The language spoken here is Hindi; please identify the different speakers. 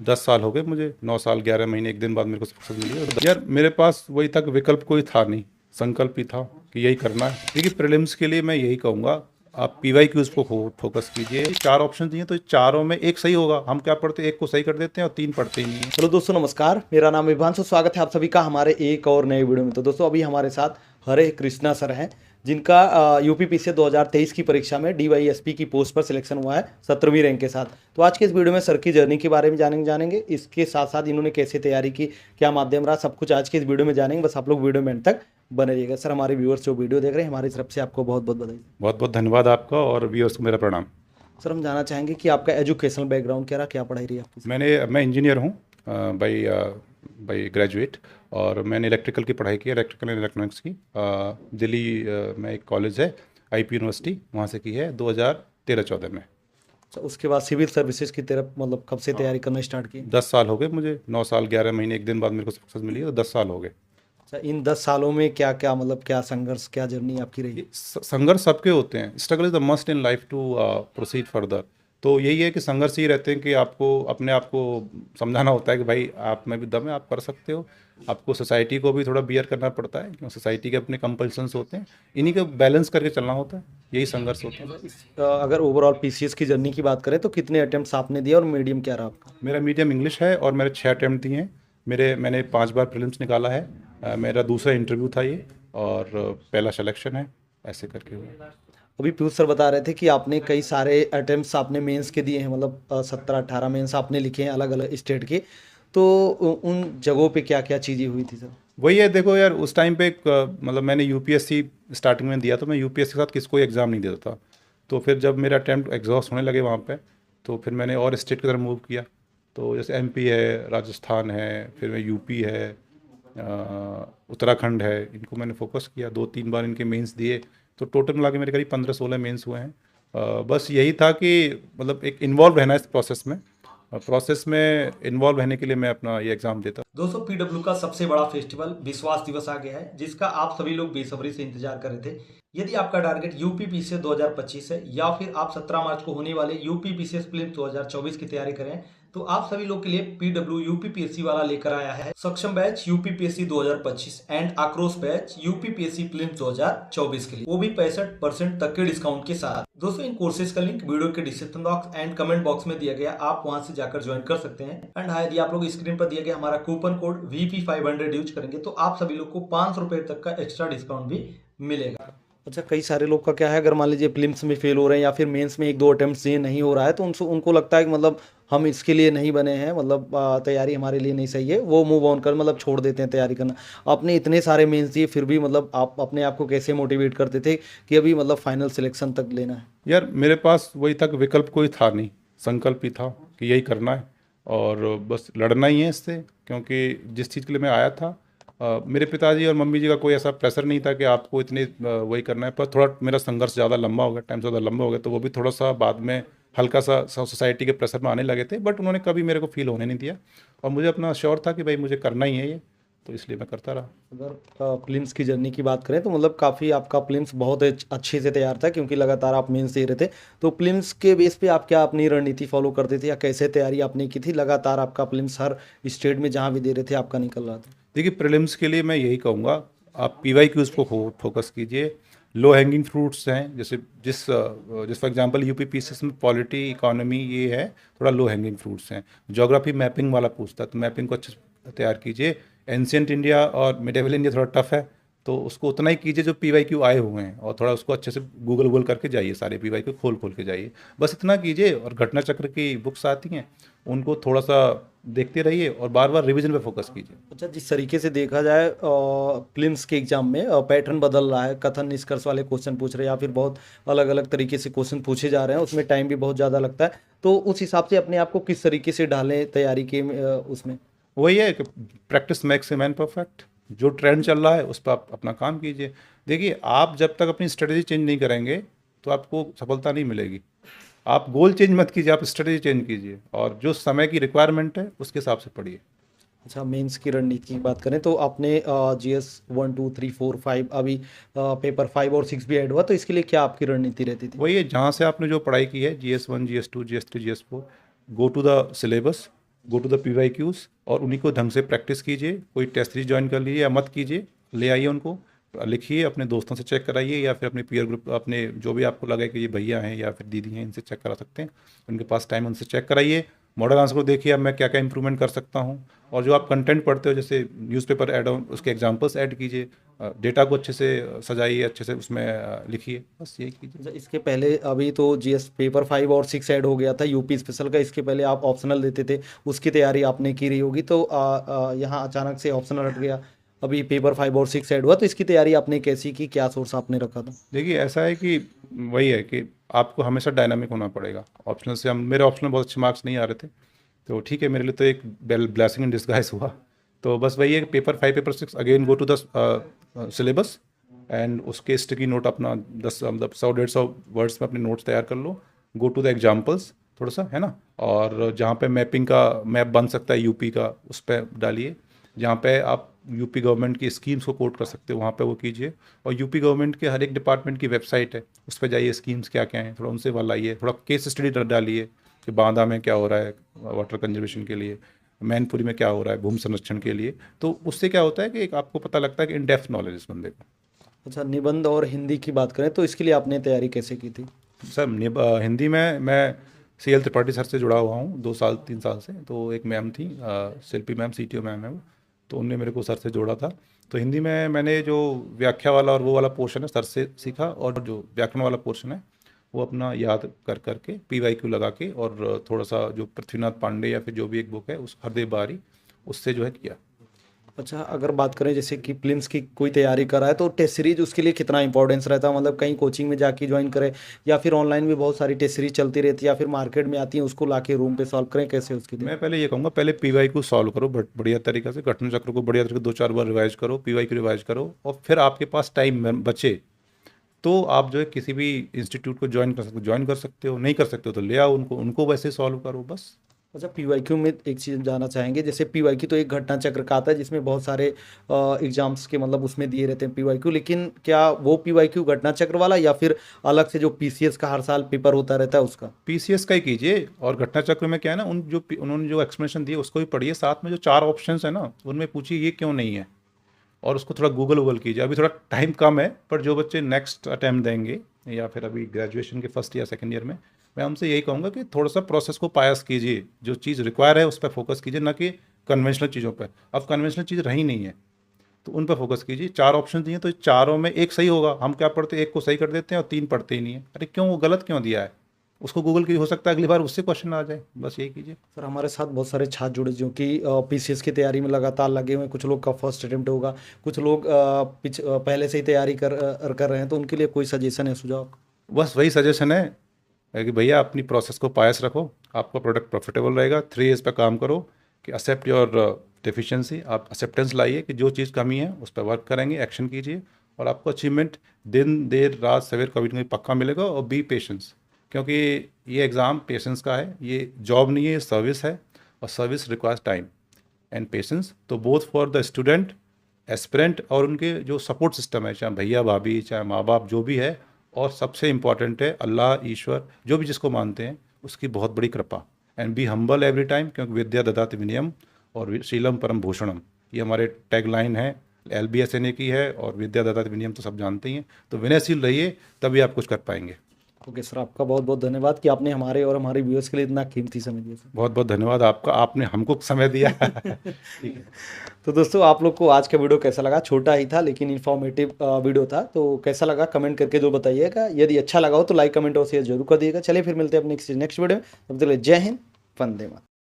Speaker 1: 10 साल हो गए मुझे, 9 साल 11 महीने 1 दिन बाद मेरे को फुर्सत मिली। और यार मेरे पास वही तक विकल्प कोई था नहीं, संकल्प ही था कि यही करना है। देखिए प्रीलिम्स के लिए मैं यही कहूँगा, आप पीवाई क्यूज को फोकस कीजिए। 4 ऑप्शन दिए तो चारों में एक सही होगा। हम क्या पढ़ते हैं, एक को सही कर देते हैं और 3 पढ़ते ही नहीं है।
Speaker 2: हेलो दोस्तों, नमस्कार। मेरा नाम विभांशु। स्वागत है आप सभी का हमारे एक और नए वीडियो में। तो दोस्तों अभी हमारे साथ हरे कृष्णा सर हैं, जिनका यूपीपीसी 2023 की परीक्षा में डीवाईएसपी की पोस्ट पर सिलेक्शन हुआ है 17वीं रैंक के साथ। तो आज के इस वीडियो में सर की जर्नी के बारे में जानेंगे। इसके साथ साथ इन्होंने कैसे तैयारी की, क्या माध्यम रहा, सब कुछ आज के इस वीडियो में जानेंगे। बस आप लोग वीडियो में एंड तक बने रहिएगा। सर, हमारे व्यूअर्स जो वीडियो देख रहे हैं, हमारी तरफ से आपको बहुत बहुत बधाई।
Speaker 1: बहुत बहुत धन्यवाद आपका और व्यूअर्स को मेरा प्रणाम।
Speaker 2: सर, हम जानना चाहेंगे कि आपका एजुकेशनल बैकग्राउंड क्या रहा, क्या पढ़ाई रही आपकी?
Speaker 1: मैं इंजीनियर हूँ बाई बाई ग्रेजुएट, और मैंने इलेक्ट्रिकल की पढ़ाई की, इलेक्ट्रिकल एंड इलेक्ट्रॉनिक्स की। दिल्ली में एक कॉलेज है आईपी यूनिवर्सिटी, वहाँ से की है 2013-14 में।
Speaker 2: तो उसके बाद सिविल सर्विसेज की तरफ मतलब कब से तैयारी करना स्टार्ट की?
Speaker 1: 10 साल हो गए मुझे, 9 साल 11 महीने 1 दिन बाद मेरे को फुर्सत मिली है, तो 10 साल हो गए।
Speaker 2: अच्छा, इन 10 सालों में क्या क्या मतलब क्या संघर्ष, क्या जर्नी आपकी रही?
Speaker 1: संघर्ष सबके होते हैं। Struggle is the must in life to proceed further. तो यही है कि संघर्ष ही रहते हैं कि आपको अपने आप को समझाना होता है कि भाई आप में भी दम है, आप कर सकते हो। आपको सोसाइटी को भी थोड़ा बियर करना पड़ता है, क्योंकि सोसाइटी के अपने कंपल्सन्स होते हैं, इन्हीं को बैलेंस करके चलना होता है। यही संघर्ष होता है।
Speaker 2: अगर ओवरऑल पीसीएस की जर्नी की बात करें तो कितने अटेम्प्ट्स आपने दिए और मीडियम क्या रहा आपका?
Speaker 1: मेरा मीडियम इंग्लिश है और मेरे 6 अटैम्प्ट दिए हैं। मैंने 5 बार प्रीलिम्स निकाला है। मेरा दूसरा इंटरव्यू था ये, और पहला सिलेक्शन है, ऐसे करके हुआ।
Speaker 2: अभी पीयूष सर बता रहे थे कि आपने कई सारे अटेम्प्ट्स आपने मेंस के दिए हैं, मतलब 17-18 मेंस आपने लिखे हैं अलग अलग स्टेट के। तो उन जगहों पे क्या क्या चीज़ें हुई थी सर?
Speaker 1: वही है, देखो यार, उस टाइम पे मतलब मैंने यूपीएससी स्टार्टिंग में दिया, तो मैं यूपीएससी के साथ किसको एग्ज़ाम नहीं देता था। तो फिर जब मेरा अटैम्प्ट एग्जॉस्ट होने लगे वहाँ पे, तो फिर मैंने और स्टेट की तरफ मूव किया। तो जैसे एमपी है, राजस्थान है, फिर मैं यूपी है, उत्तराखंड है, इनको मैंने फोकस किया। 2-3 बार इनके मेंस दिए, तो टोटल मिला के मेरे करीब 15-16 मेंस हुए हैं। बस यही था कि मतलब एक इन्वॉल्व रहना इस प्रोसेस में, प्रोसेस में इन्वॉल्व रहने के लिए मैं अपना ये एग्ज़ाम देता।
Speaker 2: दोस्तों, पीडब्ल्यू का सबसे बड़ा फेस्टिवल विश्वास दिवस आ गया है, जिसका आप सभी लोग बेसब्री से इंतजार कर रहे थे। यदि आपका टारगेट यूपीपीसीएस 2025 है, या फिर आप 17 मार्च को होने वाले यूपीपीसीएस प्रीलिम्स 2024 की तैयारी करें, तो आप सभी लोग के लिए पीडब्ल्यू यूपीपीएससी वाला लेकर आया है सक्षम बैच यूपीपीएससी 2025 एंड आक्रोश बैच यूपीपीएससी प्रीलिम्स 2024 के लिए, वो भी 65% तक के डिस्काउंट के साथ। दोस्तों, इन कोर्सेज का लिंक वीडियो के description box and comment box में दिया गया, आप वहां से जाकर ज्वाइन कर सकते हैं। एंड हाँ, यदि आप लोग स्क्रीन पर दिया गया हमारा कूपन कोड VP500 यूज करेंगे तो आप सभी लोग को 500 रुपए तक का एक्स्ट्रा डिस्काउंट भी मिलेगा। अच्छा, कई सारे लोग का क्या है, अगर मान लीजिए प्रीलिम्स में फेल हो रहे हैं या फिर मेंस में 1-2 अटेम्प्ट्स ये नहीं हो रहा है, तो उनको लगता है कि मतलब हम इसके लिए नहीं बने हैं, मतलब तैयारी हमारे लिए नहीं सही है, वो मूव ऑन कर मतलब छोड़ देते हैं तैयारी करना। आपने इतने सारे मेंस दिए, फिर भी मतलब आप अपने आप को कैसे मोटिवेट करते थे कि अभी मतलब फाइनल सिलेक्शन तक लेना है?
Speaker 1: यार मेरे पास वही तक विकल्प कोई था नहीं, संकल्प ही था कि यही करना है और बस लड़ना ही है इससे। क्योंकि जिस चीज़ के लिए मैं आया था, मेरे पिताजी और मम्मी जी का कोई ऐसा प्रेशर नहीं था कि आपको इतने वही करना है। पर थोड़ा मेरा संघर्ष ज़्यादा लंबा हो गया, टाइम ज़्यादा लंबा हो गया, तो वो भी थोड़ा सा बाद में हल्का सा सोसाइटी के प्रेशर में आने लगे थे। बट उन्होंने कभी मेरे को फील होने नहीं दिया, और मुझे अपना श्योर था कि भाई मुझे करना ही है ये, तो इसलिए मैं करता रहा।
Speaker 2: अगर प्रीलिम्स की जर्नी की बात करें तो मतलब काफ़ी आपका प्रीलिम्स बहुत अच्छे से तैयार था, क्योंकि लगातार आप मेंस दे रहे थे। तो प्रीलिम्स के बेस पे आप क्या अपनी रणनीति फॉलो करते थे, या कैसे तैयारी आपने की थी? लगातार आपका प्रीलिम्स हर स्टेट में जहाँ भी दे रहे थे आपका निकल रहा था।
Speaker 1: देखिए प्रीलिम्स के लिए मैं यही कहूँगा, आप पीवाई क्यूज़ को फोकस कीजिए। लो हैंगिंग फ्रूट्स हैं, जैसे जिस फॉर एग्जांपल यूपीपीसीएस में पॉलिटी, इकोनॉमी, ये है थोड़ा लो हैंगिंग फ्रूट्स हैं। ज्योग्राफी मैपिंग वाला पूछता है, तो मैपिंग को अच्छे से तैयार कीजिए। एंशियंट इंडिया और मिडेवल इंडिया थोड़ा टफ है, तो उसको उतना ही कीजिए जो पीवाई क्यू आए हुए हैं, और थोड़ा उसको अच्छे से गूगल करके जाइए, सारे पीवाई क्यू खोल के जाइए, बस इतना कीजिए। और घटना चक्र की बुक्स आती हैं, उनको थोड़ा सा देखते रहिए और बार बार रिवीजन पे फोकस कीजिए।
Speaker 2: अच्छा, जिस तरीके से देखा जाए प्रीलिम्स के एग्जाम में पैटर्न बदल रहा है, कथन निष्कर्ष वाले क्वेश्चन पूछ रहे हैं, या फिर बहुत अलग अलग तरीके से क्वेश्चन पूछे जा रहे हैं, उसमें टाइम भी बहुत ज़्यादा लगता है। तो उस हिसाब से अपने आप को किस तरीके से ढालें तैयारी के उसमें?
Speaker 1: वही है कि practice makes a man perfect. जो ट्रेंड चल रहा है उस पर आप अपना काम कीजिए। देखिए, आप जब तक अपनी स्ट्रेटजी चेंज नहीं करेंगे तो आपको सफलता नहीं मिलेगी। आप गोल चेंज मत कीजिए, आप स्ट्रेटजी चेंज कीजिए, और जो समय की रिक्वायरमेंट है उसके हिसाब से पढ़िए।
Speaker 2: अच्छा, मेंस की रणनीति की बात करें तो आपने GS 1 2 3 4 5 अभी पेपर 5 और 6 भी ऐड हुआ, तो इसके लिए क्या आपकी रणनीति रहती थी?
Speaker 1: वही है, जहाँ से आपने जो पढ़ाई की है, GS1, GS2, GS3, GS4, go to the syllabus, go to the PYQs और उन्हीं को ढंग से प्रैक्टिस कीजिए। कोई टेस्ट सीरीज ज्वाइन कर लीजिए या मत कीजिए, ले आइए उनको, लिखिए, अपने दोस्तों से चेक कराइए या फिर अपने पीयर ग्रुप, अपने जो भी आपको लगे कि ये भैया हैं या फिर दीदी हैं, इनसे चेक करा सकते हैं, उनके पास टाइम, उनसे चेक कराइए। मॉडल आंसर को देखिए, अब मैं क्या क्या इंप्रूवमेंट कर सकता हूँ। और जो आप कंटेंट पढ़ते हो, जैसे न्यूज़पेपर ऐड ऑन, उसके एग्जांपल्स ऐड कीजिए, डेटा को अच्छे से सजाइए, अच्छे से उसमें लिखिए, बस यही कीजिए।
Speaker 2: अच्छा, इसके पहले अभी तो जीएस पेपर 5 और 6 ऐड हो गया था यूपी स्पेशल का, इसके पहले आप ऑप्शनल देते थे, उसकी तैयारी आपने की रही होगी, तो यहाँ अचानक से ऑप्शनल हट गया, अभी पेपर 5 और 6 ऐड हुआ, तो इसकी तैयारी आपने कैसी की, क्या सोर्स आपने रखा था?
Speaker 1: देखिए ऐसा है कि वही है कि आपको हमेशा डायनामिक होना पड़ेगा। ऑप्शनल से हम, मेरे ऑप्शनल बहुत अच्छे मार्क्स नहीं आ रहे थे, तो ठीक है, मेरे लिए तो एक ब्लेसिंग इन डिस्गाइज हुआ। तो बस वही है कि paper 5 paper 6 again go to the syllabus and उसके स्टिकी नोट अपना 10 मतलब 100-150 वर्ड्स में अपने नोट्स तैयार कर लो। गो टू द एग्जाम्पल्स थोड़ा सा, है ना, और जहाँ पे मैपिंग का मैप बन सकता है यूपी का, उस पर डालिए। जहाँ पे आप यूपी गवर्नमेंट की स्कीम्स को कोट कर सकते हो, वहाँ पे वो कीजिए। और यूपी गवर्नमेंट के हर एक डिपार्टमेंट की वेबसाइट है, उस पर जाइए, स्कीम्स क्या क्या हैं, थोड़ा उनसे लाइए, थोड़ा केस स्टडी डालिए कि बांदा में क्या हो रहा है वाटर कंजर्वेशन के लिए, मैनपुरी में क्या हो रहा है भूमि संरक्षण के लिए। तो उससे क्या होता है कि एक आपको पता लगता है कि इन डेप्थ नॉलेज इस बंदे को।
Speaker 2: अच्छा, निबंध और हिंदी की बात करें तो इसके लिए आपने तैयारी कैसे की थी?
Speaker 1: सर हिंदी में मैं CL त्रिपाठी सर से जुड़ा हुआ हूँ 2-3 साल से। तो एक मैम थी, शिल्पी मैम, CTO मैम है वो, तो उनने मेरे को सर से जोड़ा था। तो हिंदी में मैंने जो व्याख्या वाला और वो वाला पोर्शन है सर से सीखा, और जो व्याकरण वाला पोर्शन है वो अपना याद कर करके PYQ लगा के, और थोड़ा सा जो पृथ्वीनाथ पांडे या फिर जो भी एक बुक है उस हरदेव बारी, उससे जो है किया।
Speaker 2: अच्छा, अगर बात करें जैसे कि प्रीलिम्स की कोई तैयारी कर रहा है तो टेस्ट सीरीज उसके लिए कितना इंपॉर्टेंस रहता है, मतलब कहीं कोचिंग में जाके ज्वाइन करें या फिर ऑनलाइन भी बहुत सारी टेस्ट सीरीज चलती रहती है या फिर मार्केट में आती है उसको लाके रूम पे सॉल्व करें, कैसे उसकी
Speaker 1: मैं पहले ये कहूँगा, पहले PYQ सॉल्व करो बढ़िया तरीके से, घटना चक्र को बढ़िया तरीके से 2-4 बार रिवाइज करो, PYQ रिवाइज करो, और फिर आपके पास टाइम बचे तो आप जो है किसी भी इंस्टीट्यूट को ज्वाइन कर सकते हो, नहीं कर सकते हो तो ले आओ उनको, उनको वैसे सॉल्व करो बस।
Speaker 2: अच्छा, पीवाईक्यू में एक चीज़ जानना चाहेंगे, जैसे पीवाईक्यू तो एक घटना चक्र का आता है जिसमें बहुत सारे एग्जाम्स के मतलब उसमें दिए रहते हैं पीवाईक्यू, लेकिन क्या वो पीवाईक्यू घटना चक्र वाला या फिर अलग से जो पीसीएस का हर साल पेपर होता रहता है उसका?
Speaker 1: PCS का ही कीजिए। और घटना चक्र में क्या है ना, उन्होंने जो एक्सप्लेनेशन दिए उसको भी पढ़िए, साथ में जो 4 ऑप्शंस है ना उनमें पूछिए ये क्यों नहीं है, और उसको थोड़ा गूगल कीजिए। अभी थोड़ा टाइम कम है, पर जो बच्चे नेक्स्ट अटैम्प्ट देंगे या फिर अभी ग्रेजुएशन के फर्स्ट या सेकंड ईयर में, मैं उनसे यही कहूँगा कि थोड़ा सा प्रोसेस को पायस कीजिए, जो चीज़ रिक्वायर है उस पर फोकस कीजिए, ना कि कन्वेंशनल चीज़ों पर। अब कन्वेंशनल चीज़ रही नहीं है तो उन पर फोकस कीजिए। 4 ऑप्शन दिए तो चारों में एक सही होगा, हम क्या पढ़ते हैं, एक को सही कर देते हैं और 3 पढ़ते ही नहीं है। अरे क्यों, वो गलत क्यों दिया है, उसको गूगल की, हो सकता है अगली बार उससे क्वेश्चन आ जाए, बस यही कीजिए।
Speaker 2: सर, हमारे साथ बहुत सारे छात्र जुड़े जो कि पीसीएस की तैयारी में लगातार लगे हुए हैं, कुछ लोग का फर्स्ट अटेम्प्ट होगा, कुछ लोग पहले से ही तैयारी कर रहे हैं, तो उनके लिए कोई सजेशन है, सुझाव?
Speaker 1: बस वही सजेशन है कि भैया अपनी प्रोसेस को पायस रखो, आपका प्रोडक्ट प्रॉफिटेबल रहेगा। 3 इयर्स पे काम करो कि एक्सेप्ट योर डेफिशिएंसी, आप एक्सेप्टेंस लाइए कि जो चीज़ कमी है उस पर वर्क करेंगे, एक्शन कीजिए, और आपको अचीवमेंट दिन देर रात सवेर कभी ना कभी पक्का मिलेगा। और बी पेशेंस, क्योंकि ये एग्ज़ाम पेशेंस का है, ये जॉब नहीं है, ये सर्विस है, और service requires time and patience. तो both for the student, aspirant, और उनके जो सपोर्ट सिस्टम है, चाहे भैया भाभी, चाहे माँ बाप, जो भी है, और सबसे इम्पॉर्टेंट है अल्लाह, ईश्वर, जो भी जिसको मानते हैं, उसकी बहुत बड़ी कृपा। And be humble every time, क्योंकि विद्या ददाति विनयम और शीलम परम भूषणम, ये हमारे टैगलाइन है, LBSNA की है, और विद्या ददाति विनयम तो सब जानते ही हैं। तो विनयशील रहिए, तभी आप कुछ कर पाएंगे।
Speaker 2: ओके सर, आपका बहुत बहुत धन्यवाद कि आपने हमारे और हमारे व्यूअर्स के लिए इतना कीमती समय दिया सर।
Speaker 1: बहुत बहुत धन्यवाद आपका, आपने हमको समय दिया। ठीक है।
Speaker 2: तो दोस्तों, आप लोग को आज का वीडियो कैसा लगा? छोटा ही था लेकिन इन्फॉर्मेटिव वीडियो था, तो कैसा लगा कमेंट करके जो बताइएगा। यदि अच्छा लगा हो तो लाइक, कमेंट और शेयर जरूर कर दिएगा। चलिए फिर मिलते हैं अपने नेक्स्ट वीडियो में, तब तक के लिए जय हिंद, वंदे मातरम।